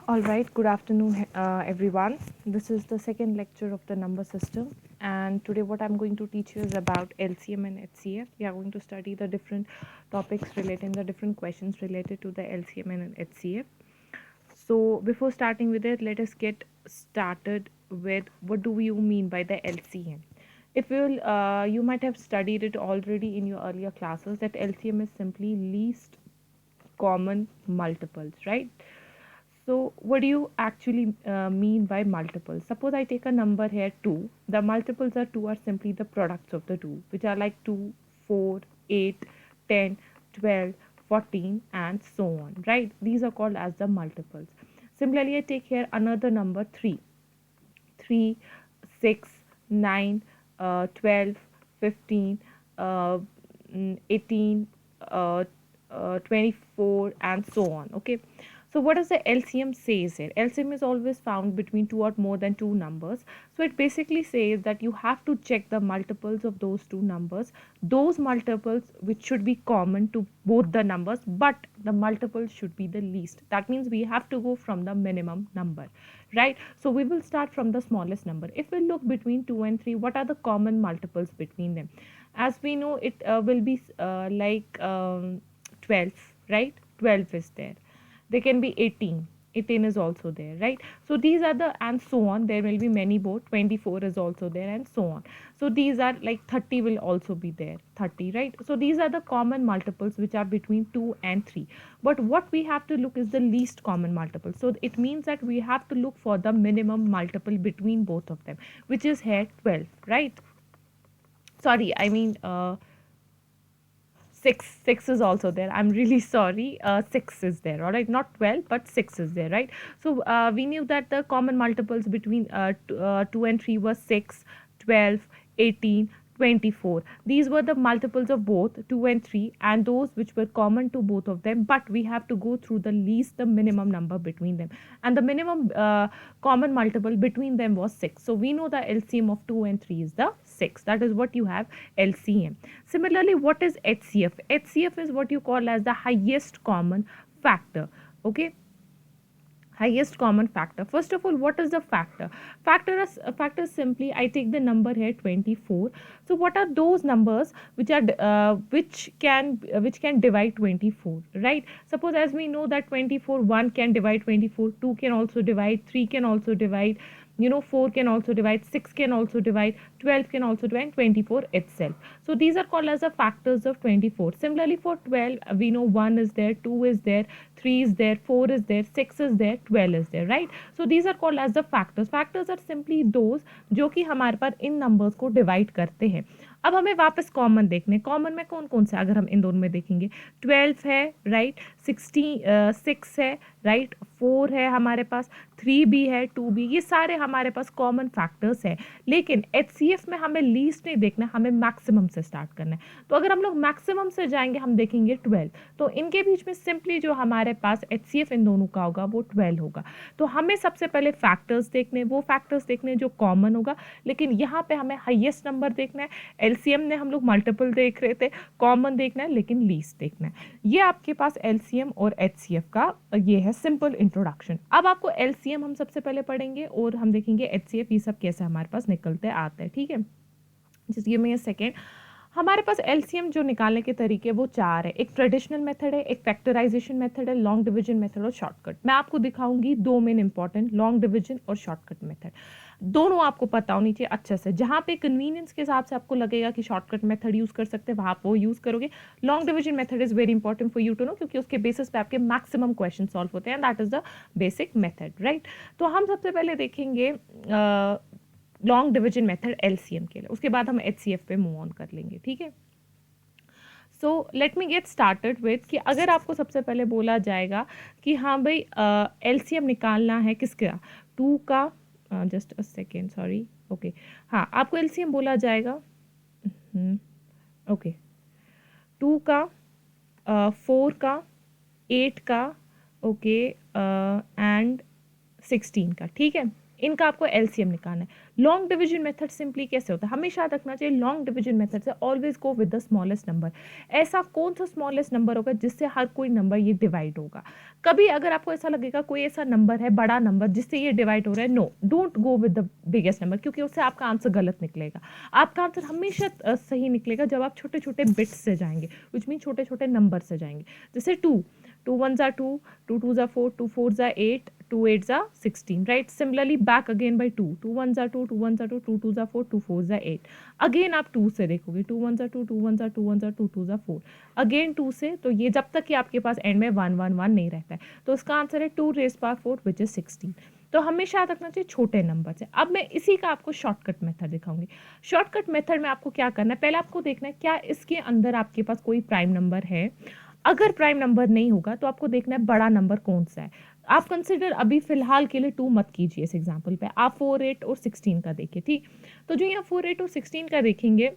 All right, good afternoon, everyone. This is the second lecture of the number system, and today what I'm going to teach you is about LCM and HCF. We are going to study the different topics relating the different questions related to the LCM and HCF. So before starting with it, let us get started with what do you mean by the LCM. If you might have studied it already in your earlier classes that LCM is simply least common multiples, right? So, what do you actually mean by multiples? Suppose I take a number here 2. The multiples are 2 are simply the products of the 2, which are like 2, 4, 8, 10, 12, 14, and so on, right? These are called as the multiples. Similarly, I take here another number 3. 3, 6, 9, 12, 15, 18, 24, and so on. Okay. So what does the LCM says here? LCM is always found between two or more than two numbers. So it basically says that you have to check the multiples of those two numbers, those multiples which should be common to both the numbers, but the multiple should be the least. That means we have to go from the minimum number, right? So we will start from the smallest number. If we look between 2 and 3, what are the common multiples between them? As we know, it will be 12, right? 12 is there. There can be 18. 18 is also there, right? So these are the, and so on. There will be many more. 24 is also there, and so on. So these are like 30 will also be there. 30, right? So these are the common multiples which are between 2 and 3. But what we have to look is the least common multiple. So it means that we have to look for the minimum multiple between both of them, which is here 12, right? Sorry, I mean, 6 is also there. I'm really sorry. 6 is there. All right, not 12 but 6 is there, right? So we knew that the common multiples between 2 and 3 were 6, 12, 18, 24. These were the multiples of both 2 and 3, and those which were common to both of them, but we have to go through the least, the minimum number between them, and the minimum common multiple between them was 6. So we know the LCM of 2 and 3 is the 6. That is what you have, LCM. Similarly, what is HCF? HCF is what you call as the highest common factor. Okay, highest common factor. First of all, what is the factor? Factor is simply I take the number here 24. So what are those numbers which are which can divide 24, right? Suppose, as we know that 24, 1 can divide 24, 2 can also divide, 3 can also divide, 4 can also divide, 6 can also divide, 12 can also divide, 24 itself. So these are called as the factors of 24. Similarly, for 12, we know 1 is there, 2 is there, 3 is there, 4 is there, 6 is there, 12 is there, right? So these are called as the factors. Factors are simply those जो कि हमारे पास इन numbers को divide करते हैं. अब हमें वापस common देखने, कॉमन में कौन कौन से, अगर हम इन दोनों में देखेंगे, 12 है, राइट, 6 है, राइट, 4 है हमारे पास, 3 भी है, 2 भी, ये सारे हमारे पास कॉमन फैक्टर्स है. लेकिन HCF में हमें लीस्ट नहीं देखना, हमें मैक्सिमम से स्टार्ट करना है. तो अगर हम लोग मैक्सिमम से जाएंगे, हम देखेंगे 12. तो इनके बीच में सिंपली जो हमारे पास HCF इन दोनों का होगा वो 12 होगा. तो हमें सबसे पहले फैक्टर्स देखने, वो फैक्टर्स देखने जो कॉमन होगा, लेकिन यहाँ पे हमें हाईएस्ट नंबर देखना है. LCM ने हम लोग मल्टीपल देख रहे थे, कॉमन देखना है, लेकिन लीस्ट देखना है. ये आपके पास LCM और HCF का ये है सिंपल इंट्रोडक्शन. अब आपको LCM हम सबसे पहले पढ़ेंगे और हम देखेंगे HCF ये सब कैसे हमारे पास निकलते आते हैं, ठीक है? Just give me a second. हमारे पास LCM जो निकालने के तरीके वो 4 है. एक ट्रेडिशनल मेथड है, एक फैक्टराइजेशन मेथड है, लॉन्ग डिवीजन मेथड और शॉर्टकट. मैं आपको दिखाऊंगी दो मेन इंपॉर्टेंट, लॉन्ग डिवीजन और शॉर्टकट मेथड. दोनों आपको पता होनी चाहिए अच्छे से. जहाँ पे कन्वीनियंस के हिसाब से आपको लगेगा कि शॉर्टकट मेथड यूज़ कर सकते हैं, वहाँ आप वो यूज़ करोगे. Long division method is very important for you to know, क्योंकि उसके बेसिस पे आपके मैक्सिमम क्वेश्चन सॉल्व होते हैं. That is the basic method, right? तो हम सबसे पहले देखेंगे लॉन्ग डिवीजन मेथड LCM के लिए, उसके बाद हम HCF पे मूव ऑन कर लेंगे, ठीक है? So let me get started with कि अगर आपको सबसे पहले बोला जाएगा कि हाँ भाई LCM निकालना है किसका, 2 का, just a second, sorry, okay, हाँ, आपको LCM बोला जाएगा, ओके, 2 का, 4 का, 8 का, ओके, एंड 16 का, ठीक है? इनका आपको एलसीएम निकालना है। लॉन्ग डिवीजन मेथड सिंपली कैसे होता है, हमेशा याद रखना चाहिए लॉन्ग डिवीजन मेथड से always go with the smallest number. ऐसा कौन सा स्मॉलेस्ट नंबर होगा जिससे हर कोई नंबर ये डिवाइड होगा। कभी अगर आपको ऐसा लगेगा कोई ऐसा नंबर है बड़ा नंबर जिससे ये डिवाइड हो रहा है, no, don't go with the biggest number, क्योंकि उससे आपका आंसर गलत निकलेगा। आपका आंसर हमेशा सही निकलेगा जब आप छोटे छोटे बिट्स से जाएंगे, विच मीन छोटे छोटे नंबर से जाएंगे। जैसे 2, 2 1 2, 2 2 4, 2 4 8, 2 8 16, right? Similarly back again by 2, 2 1 2, 2 1 2, 2 2 4, 2 4 8। Again आप 2 से देखोगे, 2 1 2, 2 1 2 1 2 2 4, अगेन 2 से, तो ये जब तक कि आपके पास एंड में 1 1 1 नहीं रहता है, तो इसका आंसर है 2 raised power 4 which is 16। तो हमेशा याद रखना चाहिए छोटे नंबर से। अब मैं इसी का आपको शॉर्टकट मेथड दिखाऊंगी। शॉर्टकट मेथड में आपको क्या करना है, पहले आपको देखना है क्या इसके अंदर आपके पास कोई प्राइम नंबर है। अगर प्राइम नंबर नहीं होगा तो आपको देखना है बड़ा नंबर कौन सा है। आप कंसिडर अभी फिलहाल के लिए 2 मत कीजिए इस एग्जांपल पे, आप 4 8 और 16 का देखिए, ठीक। तो जो यहाँ 4 8 और 16 का देखेंगे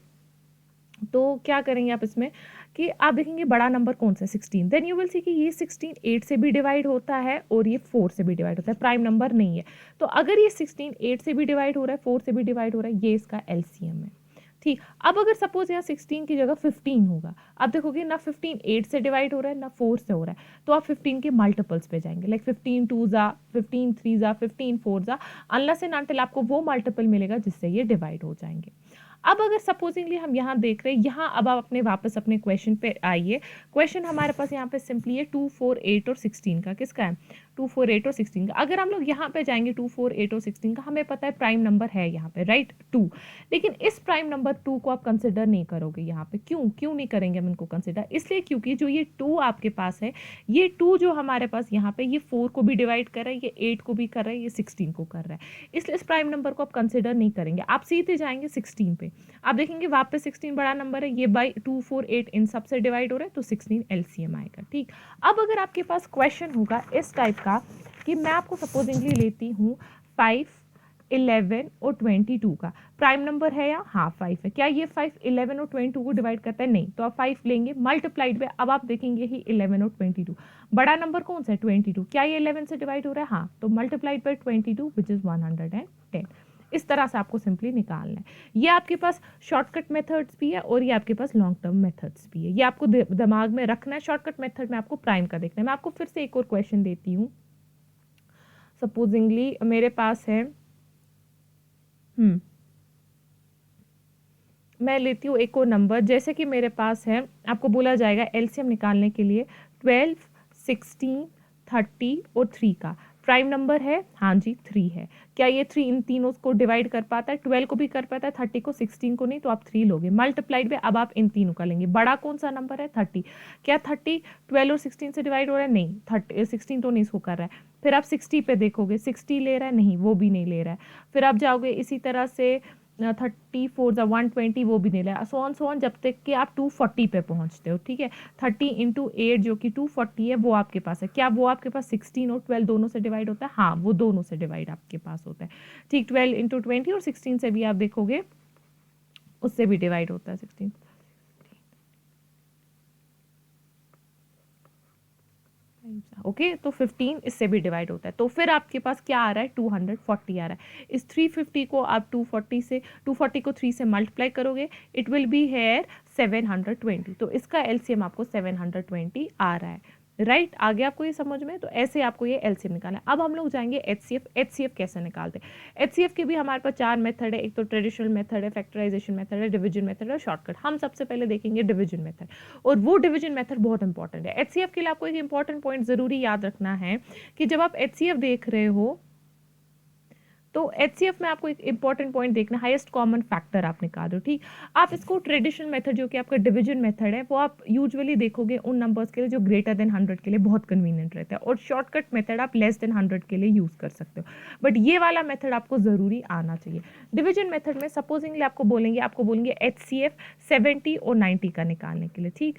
तो क्या करेंगे आप इसमें कि आप देखेंगे बड़ा नंबर कौन सा है, 16। देन यू विल सी कि ये 16 8 से भी डिवाइड होता है और ये 4 से भी डिवाइड होता है, प्राइम नंबर नहीं है। तो अगर ये 16 8 से भी डिवाइड हो रहा है, 4 से भी डिवाइड हो रहा है, ये इसका एलसीएम है, ठीक। अब अगर सपोज यहाँ 16 की जगह 15 होगा, आप देखोगे ना 15 8 से डिवाइड हो रहा है ना 4 से हो रहा है, तो आप 15 के मल्टीपल्स पे जाएंगे, लाइक 15 2 जा, 15 3 जा, 15 4 जा, अनलेस एंड अनटिल आपको वो मल्टीपल मिलेगा जिससे ये डिवाइड हो जाएंगे। अब अगर सपोजिंगली हम यहाँ देख रहे हैं, यहाँ अब आप वापस अपने क्वेश्चन पे आइए। क्वेश्चन हमारे पास यहाँ पे सिंपली है 2 4 8 और 16 का, किसका है, 2 4 8 और 16 का। अगर हम लोग यहाँ पे जाएंगे 2 4 8 और 16 का, हमें पता है प्राइम नंबर है यहाँ पे, राइट, 2। लेकिन इस प्राइम नंबर 2 को आप कंसिडर नहीं करोगे यहाँ पे, क्यों नहीं करेंगे हम इनको कंसिडर, इसलिए क्योंकि जो ये 2 आपके पास है, ये 2 जो हमारे पास यहाँ पे, ये 4 को भी डिवाइड कर रहा है, ये 8 को भी कर रहा है, ये 16 को कर रहा है, इसलिए इस प्राइम नंबर को आप कंसिडर नहीं करेंगे। आप सीधे जाएंगे 16 पे, आप देखेंगे वापस 16 बड़ा नंबर है, ये बाई 2 4 8 इन सब से डिवाइड हो रहा है, तो 16 एलसीएम आएगा, ठीक। अब अगर आपके पास क्वेश्चन होगा इस टाइप का कि मैं आपको सपोजिंगली लेती हूँ 5 11 और 22 का, प्राइम नंबर है या, हाँ 5 है, क्या ये 5 11 और 22 को डिवाइड करता है, नहीं, तो आप 5 लेंगे मल्टीप्लाइड में, अब आप देखेंगे ही 11 और 22, बड़ा नंबर कौन सा है 22, क्या ये 11 से डिवाइड हो रहा है, हाँ, तो मल्टीप्लाइड बाई 22 विच इज 110। इस तरह से आपको सिंपली निकालना है। ये आपके पास शॉर्टकट मेथड्स भी है और ये आपके पास लॉन्ग टर्म मेथड्स भी है, ये आपको दिमाग में रखना है। शॉर्टकट मेथड में आपको प्राइम का देखना है। मैं आपको फिर से एक और क्वेश्चन देती हूँ। सपोजिंगली मेरे पास है मैं लेती हूँ एक और नंबर, जैसे कि मेरे पास है, आपको बोला जाएगा एलसीएम निकालने के लिए 12 16 30 और 3 का प्राइम नंबर है, हाँ जी 3 है, क्या ये 3 इन तीनों को डिवाइड कर पाता है, 12 को भी कर पाता है, 30 को, 16 को नहीं, तो आप 3 लोगे मल्टीप्लाइड में। अब आप इन तीनों का लेंगे, बड़ा कौन सा नंबर है 30, क्या 30 12 और 16 से डिवाइड हो रहा है, नहीं, 16 तो नहीं इसको कर रहा है। फिर आप 60 पे देखोगे, 60 ले रहा है, नहीं वो भी नहीं ले रहा है। फिर आप जाओगे इसी तरह से 34 ज़ा 120, वो भी नहीं लिया, सो ऑन जब तक कि आप 240 पे पहुंचते हो, ठीक है। 30 इंटू 8 जो कि 240 है, वो आपके पास है, क्या वो आपके पास 16 और 12 दोनों से डिवाइड होता है, हाँ वो दोनों से डिवाइड आपके पास होता है, ठीक। 12 इंटू 20 और 16 से भी आप देखोगे उससे भी डिवाइड होता है 16, ओके। तो 15 इससे भी डिवाइड होता है, तो फिर आपके पास क्या आ रहा है 240 आ रहा है। इस 350 को आप 240 को 3 से मल्टीप्लाई करोगे, इट विल बी हेयर 720, तो इसका एलसीएम आपको 720 आ रहा है, राइट। आगे आपको ये समझ में, तो ऐसे आपको ये एलसीएम निकालना है। अब हम लोग जाएंगे एचसीएफ कैसे निकालते हैं। एचसीएफ के भी हमारे पास 4 मेथड है, एक तो ट्रेडिशनल मेथड है, फैक्टराइजेशन मेथड है, डिवीजन मेथड है, शॉर्टकट। हम सबसे पहले देखेंगे डिवीजन मेथड, और वो डिवीजन मेथड बहुत इंपॉर्टेंट है। एचसीएफ के लिए आपको एक इंपॉर्टेंट पॉइंट जरूरी याद रखना है कि जब आप एचसीएफ देख रहे हो तो एचसीएफ में आपको एक इंपॉर्टेंट पॉइंट देखना, हाईएस्ट कॉमन फैक्टर आप निकाल रहे हो, ठीक। आप इसको ट्रेडिशनल मेथड जो कि आपका डिवीजन मेथड है, वो आप यूजुअली देखोगे उन नंबर्स के लिए जो ग्रेटर देन 100 के लिए बहुत कन्वीनियंट रहता है, और शॉर्टकट मेथड आप लेस देन 100 के लिए यूज कर सकते हो, बट ये वाला मेथड आपको जरूरी आना चाहिए। डिवीजन मेथड में सपोजिंगली आपको बोलेंगे एचसीएफ 70 और 90 का निकालने के लिए, ठीक।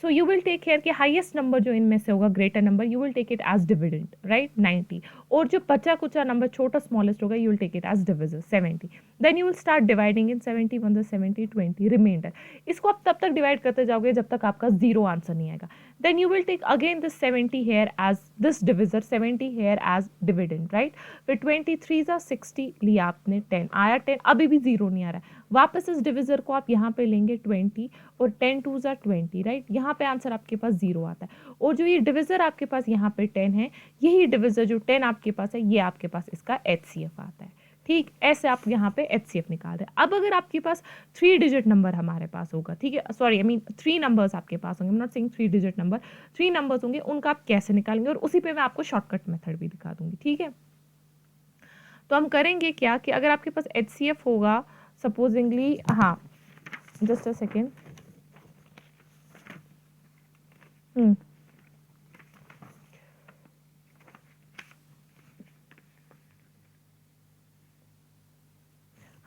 So you will take care कि हाईएस्ट नंबर जो इनमें से होगा, greater number, you will take it as dividend, right, 90, और जो बचा कुचा नंबर छोटा स्मॉलेस्ट होगा, you will take it as divisor 70. Then you will start dividing in 70 1 70 20 remainder. इसको आप तब तक डिवाइड करते जाओगे जब तक आपका जीरो आंसर नहीं आएगा. Then you will take again this 70 here as this divisor 70 here as dividend, right. फिर 23 60 लिया आपने, 10 आया, 10 अभी भी जीरो नहीं आ रहा है. वापस इस डिविजर को आप यहाँ पे लेंगे 20 और 10 2 20, राइट. यहाँ पे आंसर आपके पास जीरो आता है. और जो ये डिविजर आपके पास यहाँ पे 10 है, यही डिविजर जो 10 आपके पास है, ये आपके पास इसका HCF आता है. ठीक, ऐसे आप यहाँ पे HCF निकाल रहे हैं. अब अगर आपके पास 3 डिजिट नंबर हमारे पास होगा, ठीक है, सॉरी आई मीन 3 नंबर्स आपके पास होंगे, I am not saying 3 digit number, 3 numbers होंगे, उनका आप कैसे निकालेंगे, और उसी पे मैं आपको शॉर्टकट मेथड भी दिखा दूंगी. ठीक है, तो हम करेंगे क्या कि अगर आपके पास HCF होगा सपोजिंगली, हाँ जस्ट अ सेकेंड,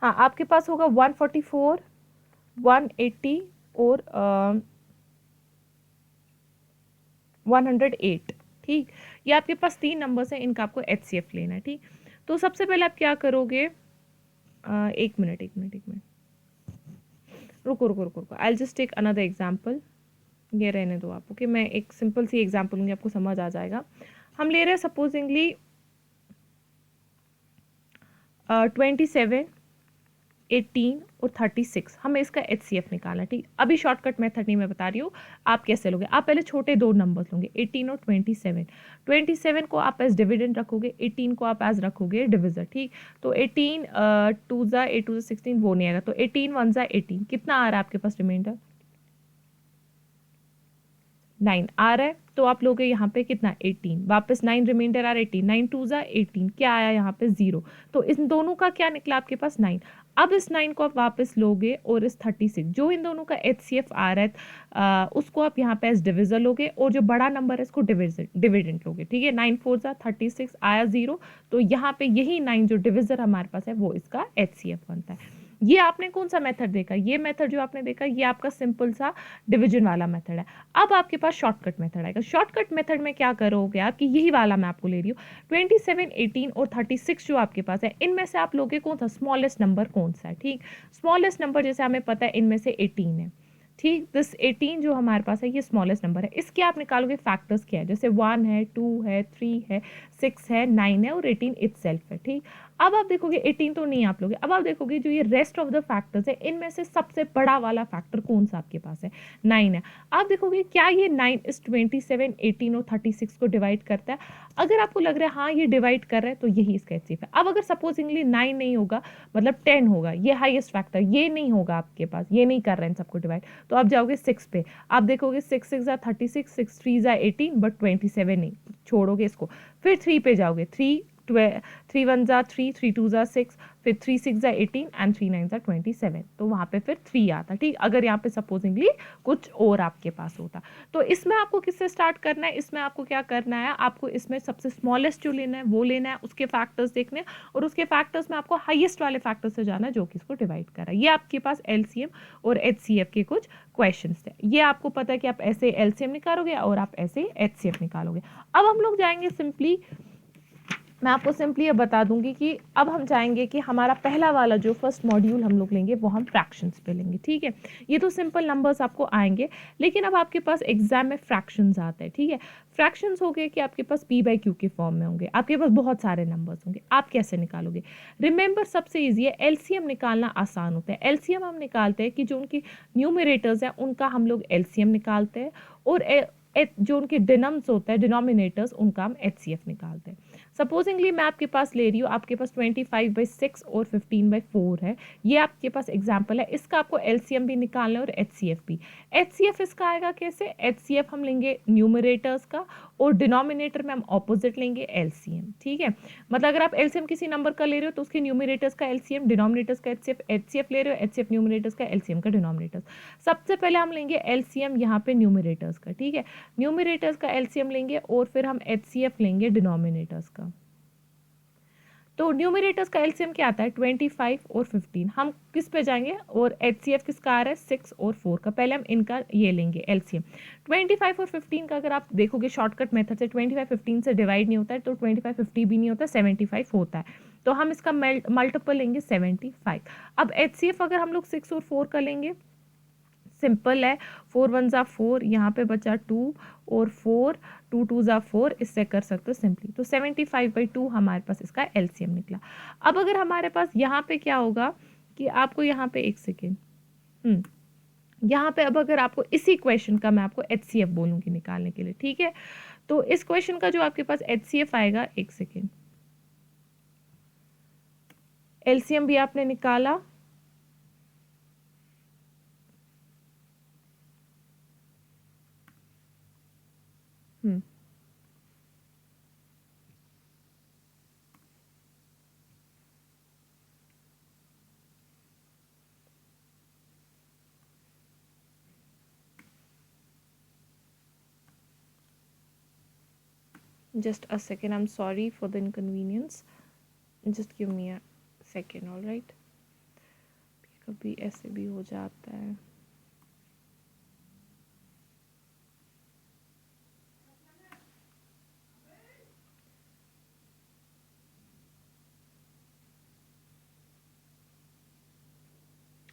हाँ आपके पास होगा 144 180 और 108. ठीक, ये आपके पास 3 नंबर्स हैं, इनका आपको HCF लेना है. ठीक, तो सबसे पहले आप क्या करोगे, एक मिनट, रुको, I will just take another example. ये रहने दो आप, ओके. मैं एक सिंपल सी एग्जाम्पल लूँगी, आपको समझ आ जाएगा. हम ले रहे हैं सपोजिंगली 27 18 और 36, हमें इसका HCF निकालना है. ठीक, अभी शॉर्टकट मेथड नहीं मैं बता रही हूँ, आप कैसे लोगे. आप पहले छोटे दो नंबर्स लोगे, 18 और 27. 27 को आप एज डिविडेंड रखोगे, 18 को आप एज रखोगे डिविजर. ठीक, तो 18 2 8 2 16 वो नहीं आएगा, तो 18 1 18, कितना आ रहा है आपके पास रिमाइंडर, 9 आ रहा है. तो आप लोगे यहाँ पे कितना 18, वापस 9 रिमाइंडर आ रहा है 18, 9 2 18, क्या आया यहाँ पे 0. तो इन दोनों का क्या निकला आपके पास 9. अब इस 9 को आप वापस लोगे और इस 36 जो इन दोनों का HCF आ रहा है उसको आप यहाँ पे एज डिविजर लोगे, और जो बड़ा नंबर है इसको डिविडेंड लोगे. ठीक है, 9 4 36 आया 0, तो यहाँ पे यही 9 जो डिविजर हमारे पास है वो इसका HCF बनता है. ये आपने कौन सा मेथड देखा, ये मेथड जो आपने देखा ये आपका सिंपल सा डिवीजन वाला मेथड है. अब आपके पास शॉर्टकट मेथड आएगा. शॉर्टकट मेथड में क्या करोगे आप कि यही वाला मैं आपको ले रही हूँ, 27 18 और 36 जो आपके पास है, इनमें से आप लोगे कौन सा स्मॉलेस्ट नंबर कौन सा है. ठीक, स्मॉलेस्ट नंबर जैसे हमें पता है इनमें से 18 है. ठीक, दिस 18 जो हमारे पास है ये स्मॉलेस्ट नंबर है. इसके आप निकालोगे फैक्टर्स क्या है, जैसे 1 है 2 है 3 है 6 है 9 है और 18 इटसेल्फ है. ठीक, अब आप देखोगे 18 तो नहीं आप लोगे, अब आप देखोगे जो ये रेस्ट ऑफ द फैक्टर्स है इनमें से सबसे बड़ा वाला फैक्टर कौन सा आपके पास है, 9 है. आप देखोगे क्या ये 9 इस 27 18 और 36 को डिवाइड करता है. अगर आपको लग रहा है हाँ ये डिवाइड कर रहा है तो यही इसका HCF है. अब अगर सपोजिंगली 9 नहीं होगा, मतलब 10 होगा, ये हाईएस्ट फैक्टर, ये नहीं होगा आपके पास, ये नहीं कर रहे हैं सबको डिवाइड, तो आप जाओगे 6 पे, आप देखोगे 6 6 36 6 3 18, बट 27 नहीं, छोड़ोगे इसको. फिर 3 पे जाओगे, 3 3 1 3 3 2 6, फिर 3 6 18 एंड 3 9 27, तो वहाँ पे फिर 3 आता. ठीक, अगर यहाँ पे सपोजिंगली कुछ और आपके पास होता. तो इसमें आपको किससे स्टार्ट करना है, इसमें आपको क्या करना है, आपको इसमें सबसे स्मॉलेस्ट जो लेना है वो लेना है, उसके फैक्टर्स देखने, और उसके फैक्टर्स में आपको हाईएस्ट वाले फैक्टर से जाना है जो कि इसको डिवाइड कर रहा है. ये आपके पास LCM और HCF के कुछ क्वेश्चंस थे. ये आपको पता है कि आप ऐसे LCM निकालोगे और आप ऐसे HCF निकालोगे. अब हम लोग जाएंगे सिंपली, मैं आपको सिंपली ये बता दूंगी कि अब हम जाएंगे कि हमारा पहला वाला जो फर्स्ट मॉड्यूल हम लोग लेंगे वो हम फ्रैक्शंस पे लेंगे. ठीक है, ये तो सिंपल नंबर्स आपको आएंगे, लेकिन अब आपके पास एग्जाम में फ्रैक्शंस आते हैं. ठीक है, फ्रैक्शंस हो गए कि आपके पास P/Q के फॉर्म में होंगे, आपके पास बहुत सारे नंबर्स होंगे, आप कैसे निकालोगे. रिमेंबर सबसे ईजी है, LCM निकालना आसान होता है. LCM हम निकालते हैं कि जो उनकी न्यूमरेटर्स हैं उनका हम लोग LCM निकालते हैं, और जो उनके डिनम्स होता है डिनोमिनेटर्स उनका हम HCF निकालते हैं. सपोजिंगली मैं आपके पास ले रही हूँ, आपके पास 25/6 और 15/4 है, ये आपके पास एग्जाम्पल है. इसका आपको LCM भी निकालना है और HCF भी. HCF इसका आएगा कैसे, HCF हम लेंगे न्यूमरेटर्स का और डिनोमिनेटर में हम ऑपोजिट लेंगे LCM. ठीक है, मतलब अगर आप LCM किसी नंबर का ले रहे हो तो उसके न्यूमरेटर्स का LCM, डिनोमिनेटर्स का HCF ले रहे हो, HCF न्यूमरेटर्स का LCM का डिनोमिनेटर्स. सबसे पहले हम लेंगे LCM यहाँ पे न्यूमरेटर्स का. ठीक है, न्यूमरेटर्स का LCM लेंगे और फिर हम HCF लेंगे डिनोमिनेटर्स का. तो न्यूमरेटर्स का एलसीएम क्या आता है 25 और 15। हम किस पे जाएंगे और एचसीएफ किसका आ रहा है 6 और 4 का। पहले हम इनका ये लेंगे एलसीएम। 25 और 15 का अगर आप देखोगे शॉर्टकट मेथड से 25 15 से डिवाइड नहीं होता है, तो 25 50 भी नहीं होता, 75 होता है। तो हम इसका मल्टीपल लेंगे 75। अब एचसीएफ अगर हम लोग 6 और 4 का लेंगे, सिंपल है, 4 1 ज़ा 4, यहाँ पे बचा 2 और 4, 2 2 ज़ा 4, इससे कर सकते हो सिंपली। तो 75/2 हमारे पास इसका एलसीएम निकला। अब अगर हमारे पास यहाँ पे क्या होगा कि आपको यहाँ पे एक सेकेंड, यहाँ पे अब अगर आपको इसी क्वेश्चन का मैं आपको एचसीएफ बोलूँगी निकालने के लिए, ठीक है। तो इस क्वेश्चन का जो आपके पास एचसीएफ आएगा, एक सेकेंड, एलसीएम भी आपने निकाला, just a second, I'm sorry for the inconvenience, just give me a second, all right। कभी ऐसे भी हो जाता है।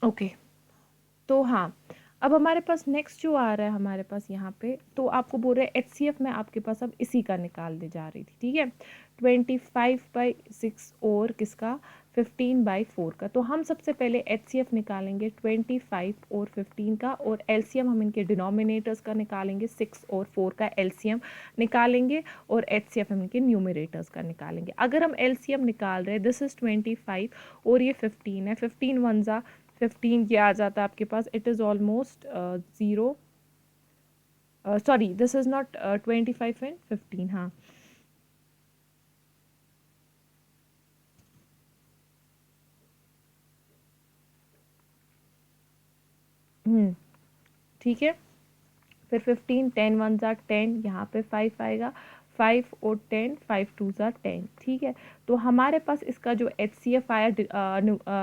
ओके, तो हाँ, अब हमारे पास नेक्स्ट जो आ रहा है हमारे पास यहाँ पे, तो आपको बोल रहे हैं एचसीएफ में आपके पास अब इसी का निकाल दे जा रही थी, ठीक है। 25/6 और किसका 15/4 का। तो हम सबसे पहले एचसीएफ निकालेंगे 25 और 15 का, और एलसीएम हम इनके डिनोमिनेटर्स का निकालेंगे, 6 और 4 का एलसीएम निकालेंगे, और एचसीएफ हम इनके न्यूमरेटर्स का निकालेंगे। अगर हम एलसीएम निकाल रहे हैं, दिस इज 25 और ये 15 है, 15 1 ज़ा 15 ये आ जाता है आपके पास, it is almost 0, sorry this is not 25 and 15, हाँ ठीक है। फिर 15, 10 1 ज़ा 10, यहाँ पे 5 आएगा, 5 और 10, 5 2 ज़ा 10, ठीक है। तो हमारे पास इसका जो एचसीएफ आया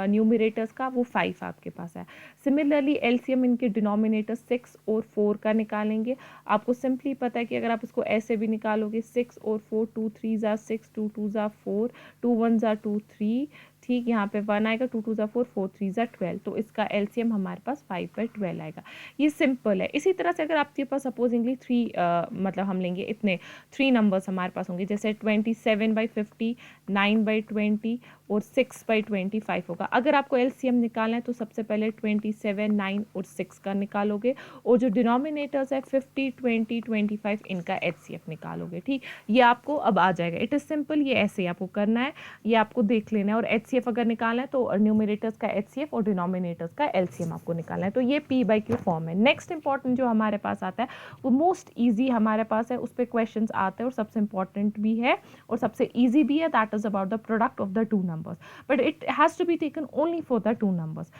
न्यूमरेटर्स का, वो 5 आपके पास है। सिमिलरली एलसीएम इनके डिनोमिनेटर 6 और 4 का निकालेंगे। आपको सिंपली पता है कि अगर आप इसको ऐसे भी निकालोगे, 6 और 4, 2 3 ज़ा 6, 2 2 ज़ा 4, 2 1 ज़ा 2 3, ठीक, यहाँ पे 1 आएगा, 2 2 ज़ा 4, 4 3 ज़ा 12, तो इसका एलसीएम हमारे पास 5/12 आएगा। ये सिंपल है। इसी तरह से अगर आपके पास सपोजिंगली 3 मतलब हम लेंगे इतने 3 नंबर्स हमारे पास होंगे, जैसे 27/50, 9/20 और 6/25 होगा। अगर आपको एलसीएम निकालना है तो सबसे पहले 27, 9 और 6 का निकालोगे, और जो डिनोमिनेटर्स है 50, 20, 25, इनका एचसीएफ निकालोगे, ठीक। ये आपको अब आ जाएगा, इट इज़ सिंपल, ये ऐसे ही आपको करना है, ये आपको देख लेना है। और एचसीएफ अगर निकालना है तो न्यूमरेटर्स का एचसीएफ और डिनोमिनेटर्स का एलसीएम आपको निकालना है। तो ये p/q फॉर्म है। नेक्स्ट इंपॉर्टेंट जो हमारे पास आता है वो मोस्ट ईजी हमारे पास है, उस पर क्वेश्चन आते हैं और सबसे इंपॉर्टेंट भी है और सबसे ईजी भी है, that is about the product of the two numbers, but it has to be taken only for the two numbers.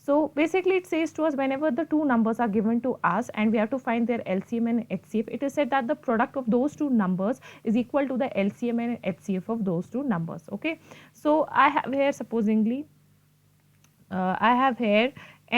So basically it says to us, whenever the two numbers are given to us and we have to find their LCM and HCF, it is said that the product of those two numbers is equal to the LCM and HCF of those two numbers. Okay, so I have here supposingly I have here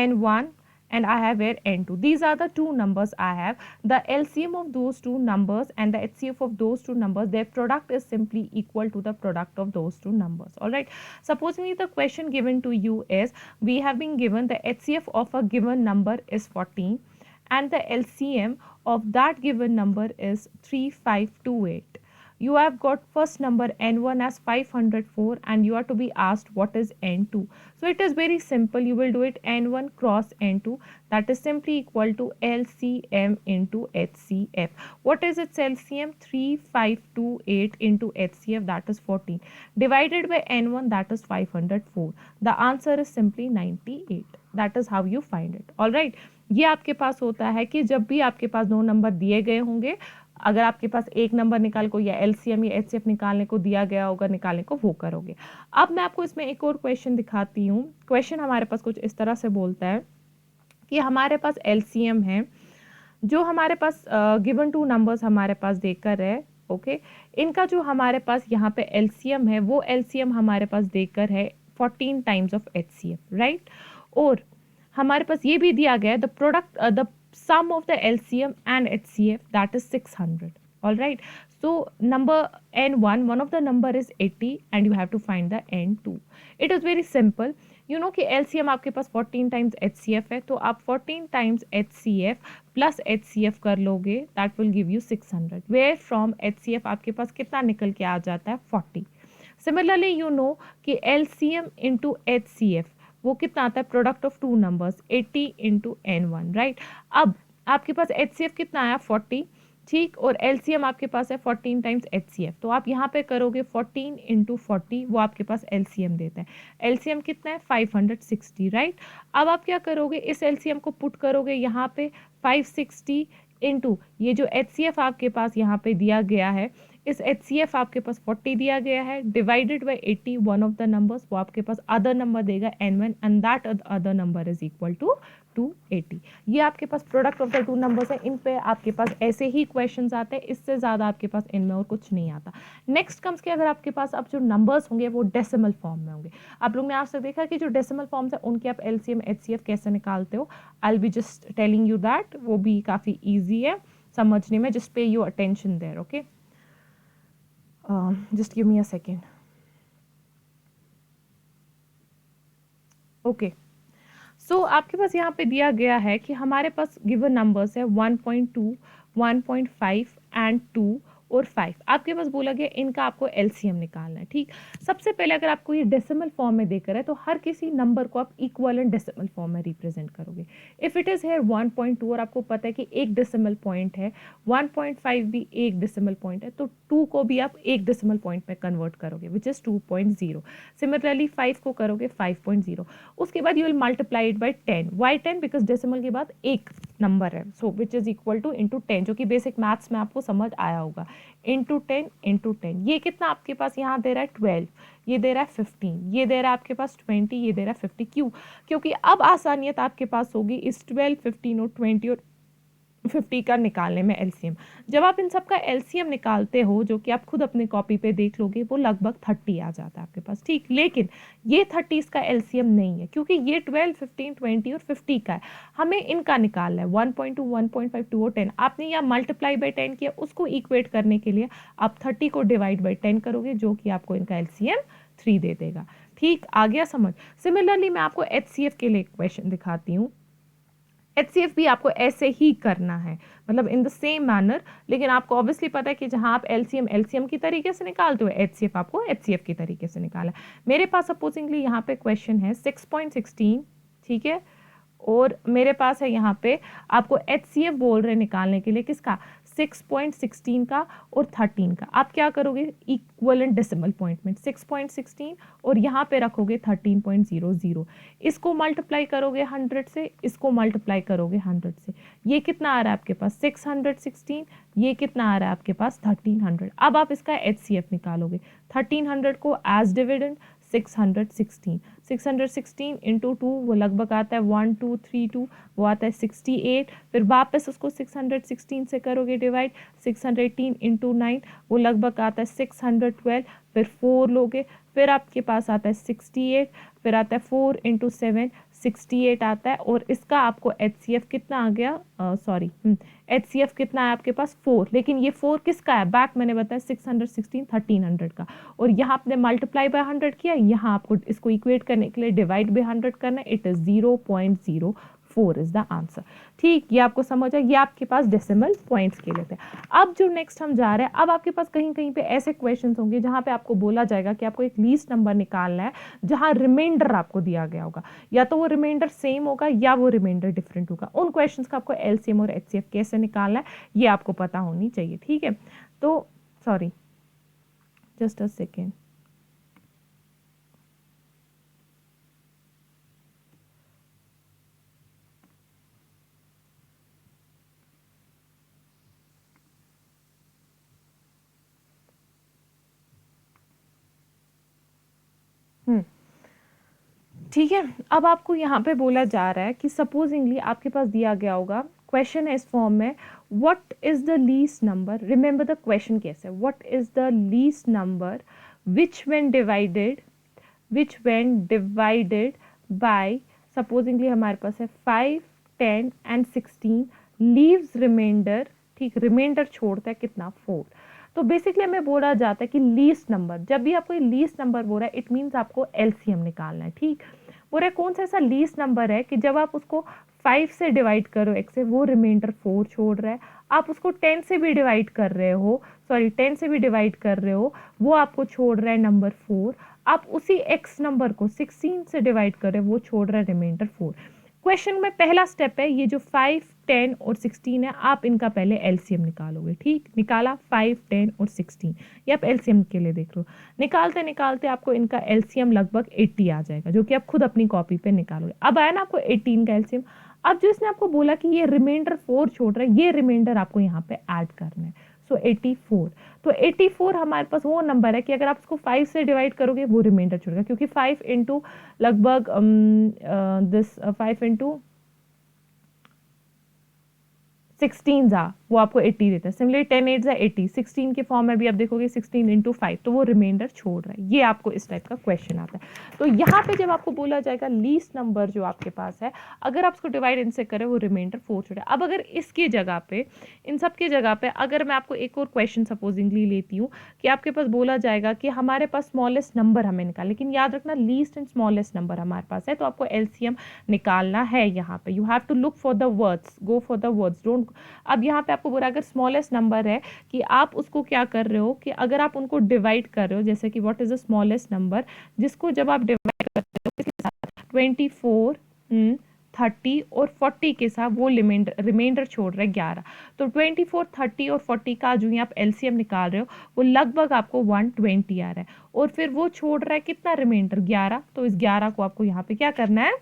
n1 and I have here n2. These are the two numbers I have. The LCM of those two numbers and the HCF of those two numbers, their product is simply equal to the product of those two numbers. Alright. Supposing the question given to you is, we have been given the HCF of a given number is 14 and the LCM of that given number is 3528. You have got first number n1 as 504 and you are to be asked what is n2. So it is very simple. You will do it n1 cross n2, that is simply equal to LCM into HCF. What is its LCM? 3528 into HCF, that is 14, divided by n1, that is 504. The answer is simply 98. That is how you find it. All right. ये आपके पास होता है कि जब भी आपके पास दो number दिए गए होंगे, अगर आपके पास एक नंबर निकाल को या एलसीएम या एचसीएफ निकालने को दिया गया होगा, निकालने को वो करोगे। अब मैं आपको इसमें एक और क्वेश्चन दिखाती हूँ। क्वेश्चन हमारे पास कुछ इस तरह से बोलता है कि हमारे पास एलसीएम है, जो हमारे पास गिवन टू नंबर्स हमारे पास देकर है ओके। इनका जो हमारे पास यहाँ पे एलसीएम है वो एलसीएम हमारे पास देकर है 14 टाइम्स ऑफ एचसीएफ, राइट। और हमारे पास ये भी दिया गया है the product the sum of the LCM and HCF that is 600. All right. So number N1, one of the number is 80 and you have to find the N2. It is very simple. You know कि LCM आपके पास 14 times HCF है, तो आप 14 times HCF plus HCF कर लोगे, that will give you 600. Where from HCF आपके पास कितना निकल के आ जाता है 40. Similarly you know कि LCM into HCF वो कितना आता है product of two numbers 80 into N1, right. अब आपके पास HCF कितना आया 40, ठीक, और LCM आपके पास है 14 टाइम्स HCF, तो आप यहाँ पे करोगे 14 इंटू 40, वो आपके पास LCM देता है। LCM कितना है 560, राइट। अब आप क्या करोगे, इस LCM को पुट करोगे यहाँ पे 560 इंटू ये जो HCF आपके पास यहाँ पे दिया गया है, इस HCF आपके पास 40 दिया गया है, divided by 80, one of the numbers, वो आपके पास अदर नंबर देगा N1 and that other number is equal to 280। ये आपके पास product of the two numbers है, इन पे आपके पास ऐसे ही क्वेश्चंस आते हैं, इससे ज़्यादा आपके पास इनमें और कुछ नहीं आता। नेक्स्ट कम्स के अगर आपके पास अब जो नंबर्स होंगे वो डेसिमल फॉर्म में होंगे। आप लोग ने आपसे देखा कि जो डेसिमल फॉर्म्स है उनके आप LCM HCF कैसे निकालते हो। I will be just telling you that, वो भी काफ़ी ईजी है समझने में, just pay your attention there, okay. just give me a second. Okay, so आपके पास यहाँ पे दिया गया है कि हमारे पास गिवन नंबर्स है 1.2, 1.5 एंड 2 और 5। आपके पास बोला गया इनका आपको LCM निकालना है, ठीक। सबसे पहले अगर आपको ये डेसिमल फॉर्म में देकर है तो हर किसी नंबर को आप इक्विवेलेंट डेसिमल फॉर्म में रिप्रेजेंट करोगे। इफ़ इट इज़ है 1.2 और आपको पता है कि एक डेसिमल पॉइंट है, 1.5 भी एक डेसिमल पॉइंट है, तो 2 को भी आप एक डेसिमल पॉइंट में कन्वर्ट करोगे विच इज़ 2.0। सिमिलरली 5 को करोगे 5.0। उसके बाद you will multiply it by 10। Why 10? Because decimal के बाद एक नंबर है, so which is equal to into 10, जो कि बेसिक मैथ्स में आपको समझ आया होगा। इंटू 10 इंटू 10, ये कितना आपके पास यहाँ दे रहा है 12, ये दे रहा है 15, ये दे रहा है आपके पास 20, ये दे रहा है 50। क्यों? क्योंकि अब आसानियत आपके पास होगी इस 12, 15 और 20 और 50 का निकालने में LCM। जब आप इन सब का LCM निकालते हो, जो कि आप खुद अपने कॉपी पे देख लोगे, वो लगभग 30 आ जाता है आपके पास, ठीक। लेकिन ये 30 का LCM नहीं है, क्योंकि ये 12, 15, 20 और 50 का है। हमें इनका निकालना है 1.2, 1.5, 2 और 10। आपने यहाँ मल्टीप्लाई बाई 10 किया, उसको इक्वेट करने के लिए आप 30 को डिवाइड बाई 10 करोगे, जो कि आपको इनका LCM 3 दे देगा, ठीक। आ गया समझ? सिमिलरली मैं आपको HCF के लिए क्वेश्चन दिखाती हूँ। HCF भी आपको ऐसे ही करना है, मतलब इन द सेम मैनर, लेकिन आपको ऑब्वियसली पता है कि जहाँ आप LCM की तरीके से निकालते हो, HCF आपको HCF की तरीके से निकाला। मेरे पास सपोजिंगली यहाँ पे क्वेश्चन है 6.16, ठीक है, और मेरे पास है यहाँ पे आपको HCF बोल रहे निकालने के लिए, किसका? 6.16 का और 13 का। आप क्या करोगे? इक्वलेंट डेसिमल पॉइंट में 6.16 और यहाँ पे रखोगे 13.00, इसको मल्टीप्लाई करोगे 100 से, इसको मल्टीप्लाई करोगे 100 से, ये कितना आ रहा है आपके पास 616, ये कितना आ रहा है आपके पास 1300। अब आप इसका HCF निकालोगे, 1300 को एज डिविडेंड 616 इंटू 2, वो लगभग आता है 1232, वो आता है 68। फिर वापस उसको 616 से करोगे डिवाइड, 618 इंटू 9, वो लगभग आता है 612। फिर 4 लोगे, फिर आपके पास आता है 68, फिर आता है 4 इंटू 7, 68 आता है। और इसका आपको HCF कितना आ गया, सॉरी HCF कितना है आपके पास 4, लेकिन ये 4 किसका है? बैक मैंने बताया 616, 1300 का, और यहाँ आपने मल्टीप्लाई बाय 100 किया, यहाँ आपको इसको इक्वेट करने के लिए डिवाइड बाय 100 करना है। It is 0.04 is the answer, ठीक। ये आपको समझ आया, ये आपके पास डेसिमल पॉइंट्स के लिए थे। अब जो नेक्स्ट हम जा रहे हैं, अब आपके पास कहीं कहीं पे ऐसे क्वेश्चंस होंगे जहाँ पे आपको बोला जाएगा कि आपको एक लीस्ट नंबर निकालना है जहाँ रिमाइंडर आपको दिया गया होगा, या तो वो रिमाइंडर सेम होगा या वो रिमाइंडर डिफरेंट होगा। उन क्वेश्चंस का आपको LCM और HCF कैसे निकालना है ये आपको पता होनी चाहिए, ठीक है। तो सॉरी, जस्ट अ सेकेंड। ठीक है, अब आपको यहाँ पे बोला जा रहा है कि सपोजिंगली आपके पास दिया गया होगा, क्वेश्चन है इस फॉर्म में what is the least number, remember the question कैसे, what is the least number which when divided by, supposingly हमारे पास है 5, 10 एंड 16, लीव्स रिमाइंडर, ठीक, रिमाइंडर छोड़ता है कितना, 4। तो बेसिकली हमें बोला जाता है कि लीस्ट नंबर, जब भी आपको लीस्ट नंबर बोल रहा है इट मीन्स आपको एलसीएम निकालना है, ठीक। बोल रहा है कौन सा ऐसा लीस्ट नंबर है कि जब आप उसको 5 से डिवाइड करो x से, वो रिमाइंडर 4 छोड़ रहा है, आप उसको 10 से भी डिवाइड कर रहे हो, सॉरी 10 से भी डिवाइड कर रहे हो, वो आपको छोड़ रहा है नंबर 4, आप उसी x नंबर को 16 से डिवाइड कर रहे हो, वो छोड़ रहा है रिमाइंडर 4। क्वेश्चन में पहला स्टेप है ये जो 5, 10 और 16 है, आप इनका पहले एलसीएम निकालोगे, ठीक। निकाला 5, 10 और 16, ये आप एलसीएम के लिए देख लो। निकालते निकालते आपको इनका एलसीएम लगभग 80 आ जाएगा, जो कि आप खुद अपनी कॉपी पे निकालोगे। अब आया ना आपको 18 का एलसीएम। अब जो इसने आपको बोला कि ये रिमाइंडर 4 छोड़ रहा है, ये रिमाइंडर आपको यहाँ पे ऐड करना है, सो 84। तो 84 हमारे पास वो नंबर है कि अगर आप उसको 5 से डिवाइड करोगे वो रिमाइंडर छोड़ेगा, क्योंकि 5 इंटू लगभग दिस 5 इंटू 16 जा वो आपको 80 देता है। सिमिलरली 10 8 जा 80, 16 के फॉर्म में भी आप देखोगे 16 इंटू 5, तो वो रिमाइंडर छोड़ रहा है। ये आपको इस टाइप का क्वेश्चन आता है। तो यहाँ पे जब आपको बोला जाएगा लीस्ट नंबर जो आपके पास है, अगर आप उसको डिवाइड इनसे करें वो रिमाइंडर 4 छोड़े। अब अगर इसकी जगह पे, इन सब की जगह पे अगर मैं आपको एक और क्वेश्चन सपोजिंगली लेती हूँ कि आपके पास बोला जाएगा कि हमारे पास स्मॉलेस्ट नंबर हमें निकाल, लेकिन याद रखना लीस्ट एंड स्मॉलेस्ट नंबर हमारे पास है, तो आपको एलसीएम निकालना है। यहाँ पे you have to look for the words, go for the words, don't. अब यहाँ पे आपको बोला अगर स्मॉलेस्ट नंबर है कि आप उसको क्या कर रहे हो कि अगर आप उनको डिवाइड कर रहे हो, जैसे कि what is the smallest number, जिसको जब आप डिवाइड करते हो किसके साथ, 24, 30 और 40 के साथ, वो रिमाइंडर छोड़ रहे हैं 11। तो 24, 30 और 40 का जो आप एलसीएम निकाल रहे हो वो लगभग आपको 120 आ रहा है, और फिर वो छोड़ रहा है कितना रिमाइंडर, 11। तो इस 11 को आपको यहाँ पे क्या करना है,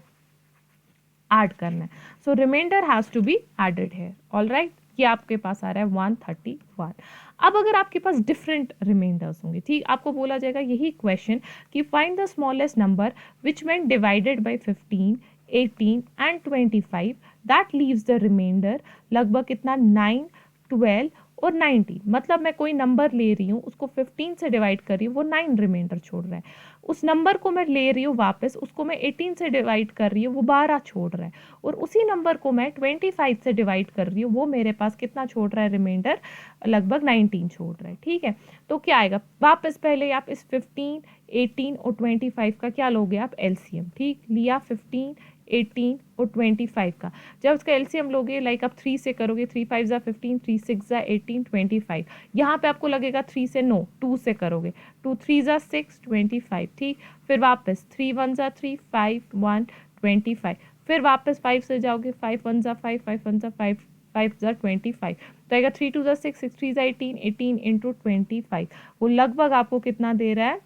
ऐड करना है। So reminder has to be added है। ऑल राइट, ये आपके पास आ रहा है 131। अब अगर आपके पास डिफरेंट रिमाइंडर्स होंगे, ठीक, आपको बोला जाएगा यही क्वेश्चन कि find the smallest number which when divided by 15, 18 and 25 that leaves the remainder, लगभग कितना, 9, 12 और 19। मतलब मैं कोई नंबर ले रही हूँ, उसको 15 से डिवाइड कर रही हूँ, वो 9 रिमाइंडर छोड़ रहा है। उस नंबर को मैं ले रही हूँ वापस, उसको मैं 18 से डिवाइड कर रही हूँ, वो 12 छोड़ रहा है। और उसी नंबर को मैं 25 से डिवाइड कर रही हूँ, वो मेरे पास कितना छोड़ रहा है रिमाइंडर, लगभग 19 छोड़ रहा है, ठीक है। तो क्या आएगा, वापस पहले आप इस 15, 18 और 25 का क्या लोगे आप, एलसीएम, ठीक। लिया 15, 18 और 25 का, जब उसका एलसीएम लोगे, लाइक आप 3 से करोगे, 3 5 जा 15, 3 6 जा 18, 25। यहाँ पे आपको लगेगा 3 से, नो 2 से करोगे, 2 3 जा 6, 25, ठीक। फिर वापस 3 1 जा 3, 5 1 25। फिर वापस 5 से जाओगे, 5 1 जा 5, 5 1 जा 5, 5 जा 25। तो आएगा 3 2 जा 6, 6 3 जा 18, 18 इंटू 25, वो लगभग आपको कितना दे रहा है,